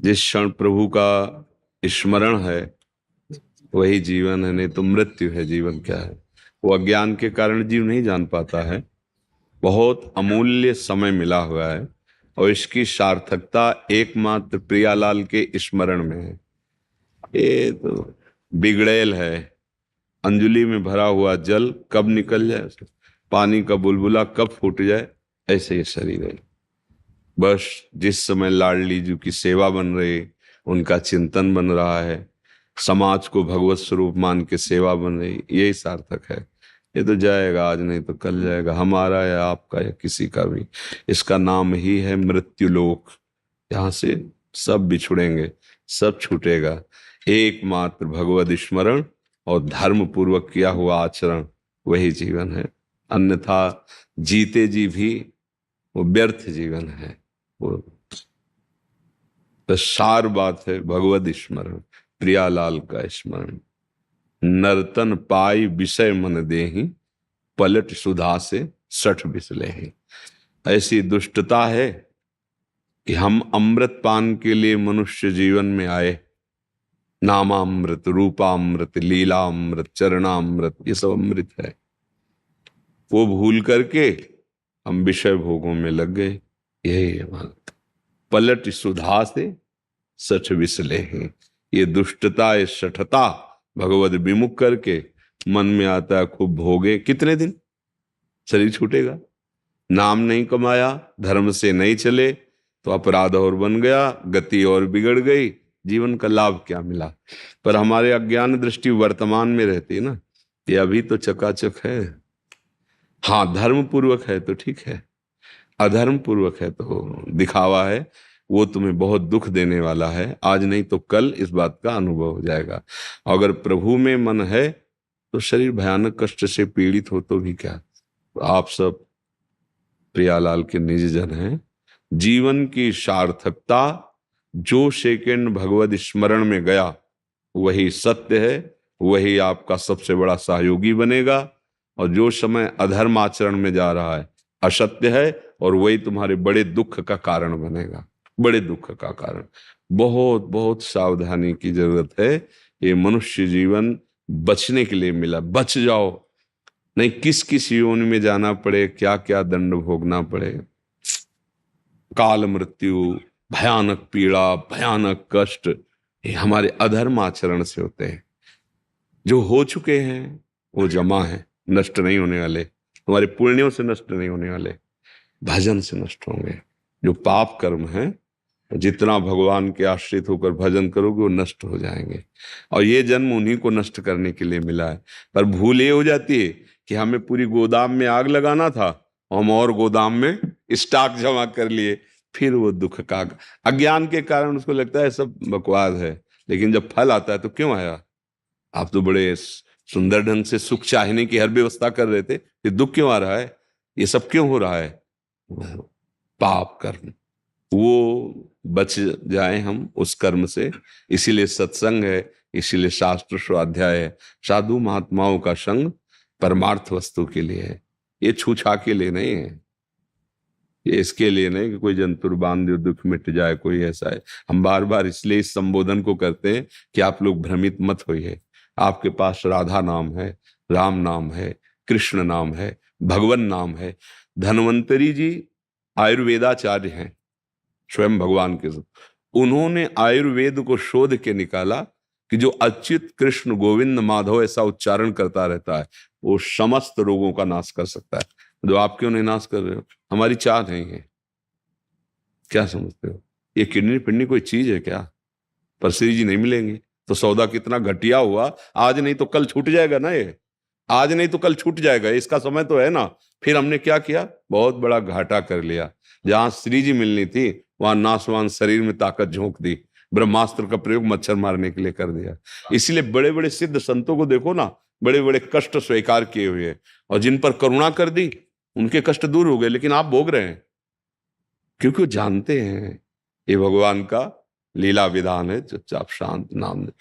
जिस क्षण प्रभु का स्मरण है वही जीवन है, नहीं तो मृत्यु है। जीवन क्या है? वो अज्ञान के कारण जीव नहीं जान पाता है। बहुत अमूल्य समय मिला हुआ है और इसकी सार्थकता एकमात्र प्रियालाल के स्मरण में है। ये तो बिगड़ैल है। अंजलि में भरा हुआ जल कब निकल जाए, पानी का बुलबुला कब फूट जाए, ऐसे ये शरीर है। बस जिस समय लाडली जी की सेवा बन रही, उनका चिंतन बन रहा है, समाज को भगवत स्वरूप मान के सेवा बन रही, यही सार्थक है। ये तो जाएगा, आज नहीं तो कल जाएगा, हमारा या आपका या किसी का भी। इसका नाम ही है मृत्यु लोक। यहाँ से सब बिछुड़ेंगे, सब छूटेगा। एकमात्र भगवत स्मरण और धर्म पूर्वक किया हुआ आचरण वही जीवन है। अन्यथा जीते जी भी वो व्यर्थ जीवन है। वो तो सार बात है भगवत स्मरण, प्रियालाल का स्मरण। नर्तन पाई विषय मन देहि, पलट सुधा से सठ बिसलेहि। ऐसी दुष्टता है कि हम अमृत पान के लिए मनुष्य जीवन में आए। नामामृत, रूपामृत, लीलामृत, चरणामृत, ये सब अमृत है। वो भूल करके हम विषय भोगों में लग गए। यही है बात। पलट सुधा से सठ विसले हैं। ये दुष्टता, ये सठता भगवत विमुख करके मन में आता है खूब भोगे। कितने दिन शरीर छूटेगा? नाम नहीं कमाया, धर्म से नहीं चले तो अपराध और बन गया, गति और बिगड़ गई, जीवन का लाभ क्या मिला? पर हमारे अज्ञान दृष्टि वर्तमान में रहती है ना, ये अभी तो चकाचक है। हाँ, धर्म पूर्वक है तो ठीक है, अधर्म पूर्वक है तो दिखावा है। वो तुम्हें बहुत दुख देने वाला है। आज नहीं तो कल इस बात का अनुभव हो जाएगा। अगर प्रभु में मन है तो शरीर भयानक कष्ट से पीड़ित हो तो भी क्या। आप सब प्रियालाल के निज जन हैं। जीवन की सार्थकता, जो सेकंड भगवत स्मरण में गया वही सत्य है, वही आपका सबसे बड़ा सहयोगी बनेगा। और जो समय अधर्म आचरण में जा रहा है असत्य है, और वही तुम्हारे बड़े दुख का कारण बनेगा, बड़े दुख का कारण। बहुत बहुत सावधानी की जरूरत है। ये मनुष्य जीवन बचने के लिए मिला, बच जाओ, नहीं किस किस योनि में जाना पड़े, क्या क्या दंड भोगना पड़े। काल मृत्यु, भयानक पीड़ा, भयानक कष्ट, ये हमारे अधर्म आचरण से होते हैं। जो हो चुके हैं वो जमा है, नष्ट नहीं होने वाले। तुम्हारे पुण्यों से नष्ट नहीं होने वाले, भजन से नष्ट होंगे। जो पाप कर्म है, जितना भगवान के आश्रित होकर भजन करोगे वो नष्ट हो जाएंगे। और ये जन्म उन्हीं को नष्ट करने के लिए मिला है। पर भूल ये हो जाती है कि हमें पूरी गोदाम में आग लगाना था, हम और गोदाम में स्टॉक जमा कर लिए। फिर वो दुख का अज्ञान के कारण उसको लगता है सब बकवास है। लेकिन जब फल आता है तो क्यों आया? आप तो बड़े सुंदर ढंग से सुख चाहने की हर व्यवस्था कर रहे थे, ये दुख क्यों आ रहा है? ये सब क्यों हो रहा है? पाप कर्म। वो बच जाए हम उस कर्म से। इसीलिए सत्संग है, इसीलिए शास्त्र स्वाध्याय है। साधु महात्माओं का संग परमार्थ वस्तु के लिए है, ये छूछा के लिए नहीं है। ये इसके लिए नहीं कि कोई जंतुर बांध दो दुख मिट जाए, कोई ऐसा है। हम बार बार इसलिए इस संबोधन को करते हैं कि आप लोग भ्रमित मत होइए। आपके पास राधा नाम है, राम नाम है, कृष्ण नाम है, भगवान नाम है। धन्वंतरी जी आयुर्वेदाचार्य हैं, स्वयं भगवान के। उन्होंने आयुर्वेद को शोध के निकाला कि जो अच्युत कृष्ण गोविंद माधव ऐसा उच्चारण करता रहता है वो समस्त रोगों का नाश कर सकता है। जो आप क्यों नहीं नाश कर रहे हो? हमारी चाह नहीं है। क्या समझते हो? ये किडनी पिडनी कोई चीज है क्या? पर श्री जी नहीं मिलेंगे तो सौदा कितना घटिया हुआ। आज नहीं तो कल छूट जाएगा ना, ये आज नहीं तो कल छूट जाएगा, इसका समय तो है ना। फिर हमने क्या किया? बहुत बड़ा घाटा कर लिया। जहां श्री जी मिलनी थी वहां नासवान शरीर में ताकत झोंक दी, ब्रह्मास्त्र का प्रयोग मच्छर मारने के लिए कर दिया। इसलिए बड़े बड़े सिद्ध संतों को देखो ना, बड़े बड़े कष्ट स्वीकार किए हुए, और जिन पर करुणा कर दी उनके कष्ट दूर हो गए। लेकिन आप भोग रहे हैं क्योंकि वो जानते हैं ये भगवान का लीला विधान है। चुपचाप शांत नाम दे।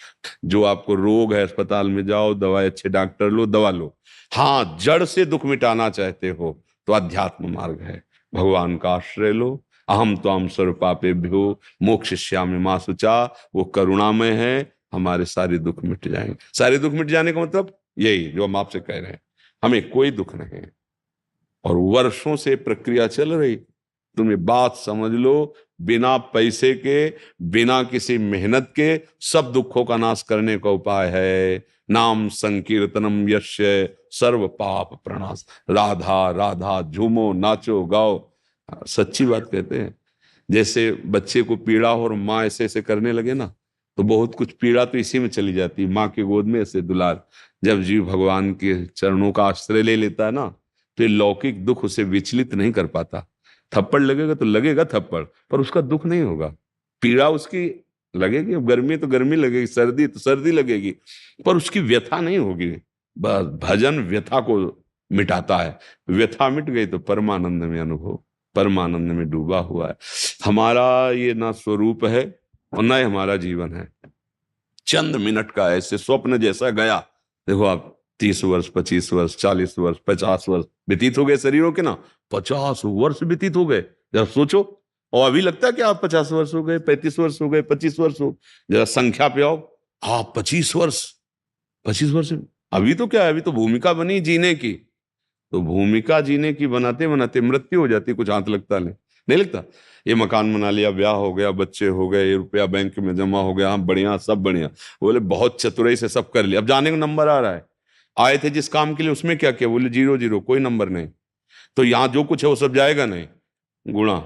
जो आपको रोग है अस्पताल में जाओ, दवाई अच्छे डॉक्टर लो, दवा लो। हाँ, जड़ से दुख मिटाना चाहते हो तो अध्यात्म मार्ग है, भगवान का आश्रय लो, अहम त्वाम सर्वपापेभ्यो मोक्षयिष्यामि मा शुचा। वो करुणामय है, हमारे सारे दुख मिट जाएंगे। सारे दुख मिट जाने का मतलब यही जो हम आपसे कह रहे हैं, हमें कोई दुख नहीं है। और वर्षों से प्रक्रिया चल रही, तुम ये बात समझ लो, बिना पैसे के, बिना किसी मेहनत के सब दुखों का नाश करने का उपाय है नाम संकीर्तनम यस्य सर्व पाप प्रणाश। राधा राधा झूमो नाचो गाओ। सच्ची बात कहते हैं। जैसे बच्चे को पीड़ा हो और माँ ऐसे ऐसे करने लगे ना, तो बहुत कुछ पीड़ा तो इसी में चली जाती है। माँ की गोद में ऐसे दुलार, जब जीव भगवान के चरणों का आश्रय ले लेता है ना, तो ये लौकिक दुख उसे विचलित नहीं कर पाता। थप्पड़ लगेगा तो लगेगा थप्पड़, पर उसका दुख नहीं होगा। पीड़ा उसकी लगेगी, गर्मी तो गर्मी लगेगी, सर्दी तो सर्दी लगेगी, पर उसकी व्यथा नहीं होगी। बस भजन व्यथा को मिटाता है। व्यथा मिट गई तो परमानंद में अनुभव, परमानंद में डूबा हुआ है। हमारा ये ना स्वरूप है और ना ही हमारा जीवन है। चंद मिनट का ऐसे स्वप्न जैसा गया। देखो आप 30 वर्ष 25 वर्ष 40 वर्ष 50 वर्ष व्यतीत हो गए शरीरों के ना, 50 वर्ष व्यतीत हो गए। जरा सोचो, और अभी लगता है कि आप 50 वर्ष हो गए, 35 वर्ष हो गए, 25 वर्ष हो। जरा संख्या पे आओ, आप 25 वर्ष, 25 वर्ष। अभी तो क्या है, अभी तो भूमिका बनी जीने की। तो भूमिका जीने की बनाते बनाते मृत्यु हो जाती, कुछ हाथ लगता नहीं, नहीं लगता। ये मकान बना लिया, ब्याह हो गया, बच्चे हो गए, ये रुपया बैंक में जमा हो गया, हाँ बढ़िया, सब बढ़िया। बोले बहुत चतुराई से सब कर लिया, अब जाने का नंबर आ रहा है। आए थे जिस काम के लिए उसमें क्या किया, बोले 0 0, कोई नंबर नहीं। तो यहाँ जो कुछ है वो सब जाएगा नहीं, गुणा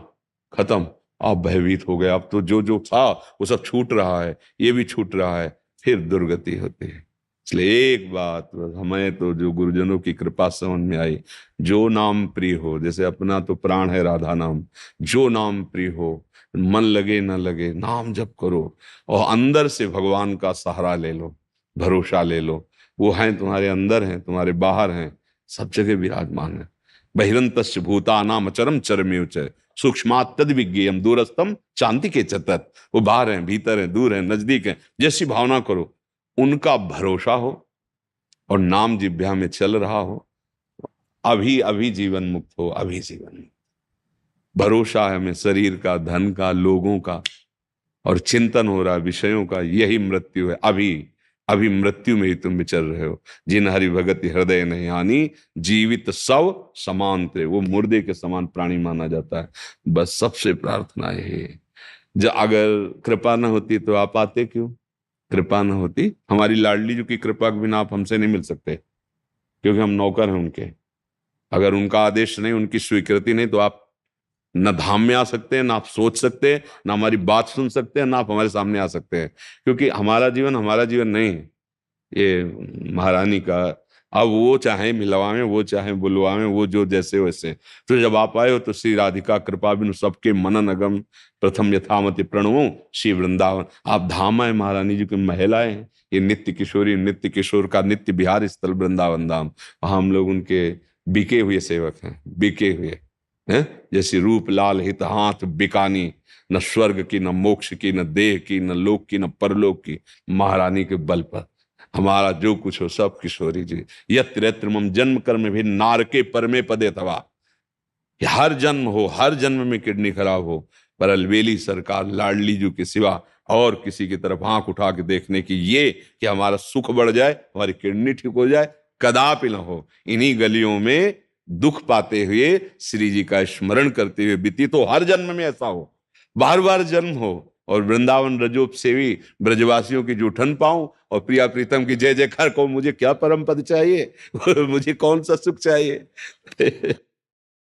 खत्म। आप भयभीत हो गए, अब तो जो जो था वो सब छूट रहा है, ये भी छूट रहा है, फिर दुर्गति होती है। इसलिए एक बात हमें तो जो गुरुजनों की कृपा समझ में आई, जो नाम प्रिय हो, जैसे अपना तो प्राण है राधा नाम, जो नाम प्रिय हो, मन लगे ना लगे नाम जप करो, और अंदर से भगवान का सहारा ले लो, भरोसा ले लो। वो हैं तुम्हारे अंदर हैं, तुम्हारे बाहर हैं, सब जगह विराजमान है। बहिरंतस्य भूतानाम अचरम चरमेव च सूक्ष्मात् तद विज्ञेयम दूरस्थम चांति के चतत। वो बाहर हैं, भीतर हैं, दूर हैं, नजदीक हैं, जैसी भावना करो, उनका भरोसा हो और नाम जिह्वा में चल रहा हो, अभी अभी जीवन मुक्त हो, अभी जीवन मुक्त। भरोसा है हमें शरीर का, धन का, लोगों का, और चिंतन हो रहा है विषयों का, यही मृत्यु है। अभी अभी मृत्यु में ही तुम विचर रहे हो। जिन हरि भगति हृदय नहीं हानि, जीवित सब समान थे। वो मुर्दे के समान प्राणी माना जाता है। बस सबसे प्रार्थना है, जो अगर कृपा न होती तो आप आते क्यों? कृपा न होती, हमारी लाडली जी की कृपा के बिना आप हमसे नहीं मिल सकते, क्योंकि हम नौकर हैं उनके। अगर उनका आदेश नहीं, उनकी स्वीकृति नहीं, तो आप न धाम में आ सकते हैं, ना आप सोच सकते हैं, ना हमारी बात सुन सकते हैं, ना आप हमारे सामने आ सकते हैं। क्योंकि हमारा जीवन नहीं है, ये महारानी का। अब वो चाहे मिलवावे, वो चाहे बुलवावे, वो जो जैसे वैसे। तो जब आप आए हो तो श्री राधिका कृपा बिनु सबके मनन अगम, प्रथम यथामति प्रणवो श्री वृंदावन। आप धाम आए, महारानी जी के महल आए हैं। ये नित्य किशोरी, नित्य किशोर का नित्य बिहार स्थल वृंदावन धाम। हम लोग उनके बिके हुए सेवक हैं, बिके हुए हैं। जैसे रूप लाल हित हाथ बिकानी, न स्वर्ग की, न मोक्ष की, न देह की, न लोक की, न परलोक की, महारानी के बल पर हमारा जो कुछ हो सब किशोरी जी। यत्र यत्र मम जन्म कर्म भी नारके परमे पदे तवा। हर जन्म हो, हर जन्म में किडनी खराब हो, पर अलवेली सरकार लाडली जी के सिवा और किसी की तरफ आंख उठा के देखने की, ये कि हमारा सुख बढ़ जाए, हमारी किडनी ठीक हो जाए, कदापि न हो। इन्हीं गलियों में दुख पाते हुए श्री जी का स्मरण करते हुए बीती, तो हर जन्म में ऐसा हो, बार बार जन्म हो, और वृंदावन रजोप सेवी ब्रजवासियों की जूठन पाऊं, और प्रिया प्रीतम की जय जयकार को। मुझे क्या परम पद चाहिए मुझे कौन सा सुख चाहिए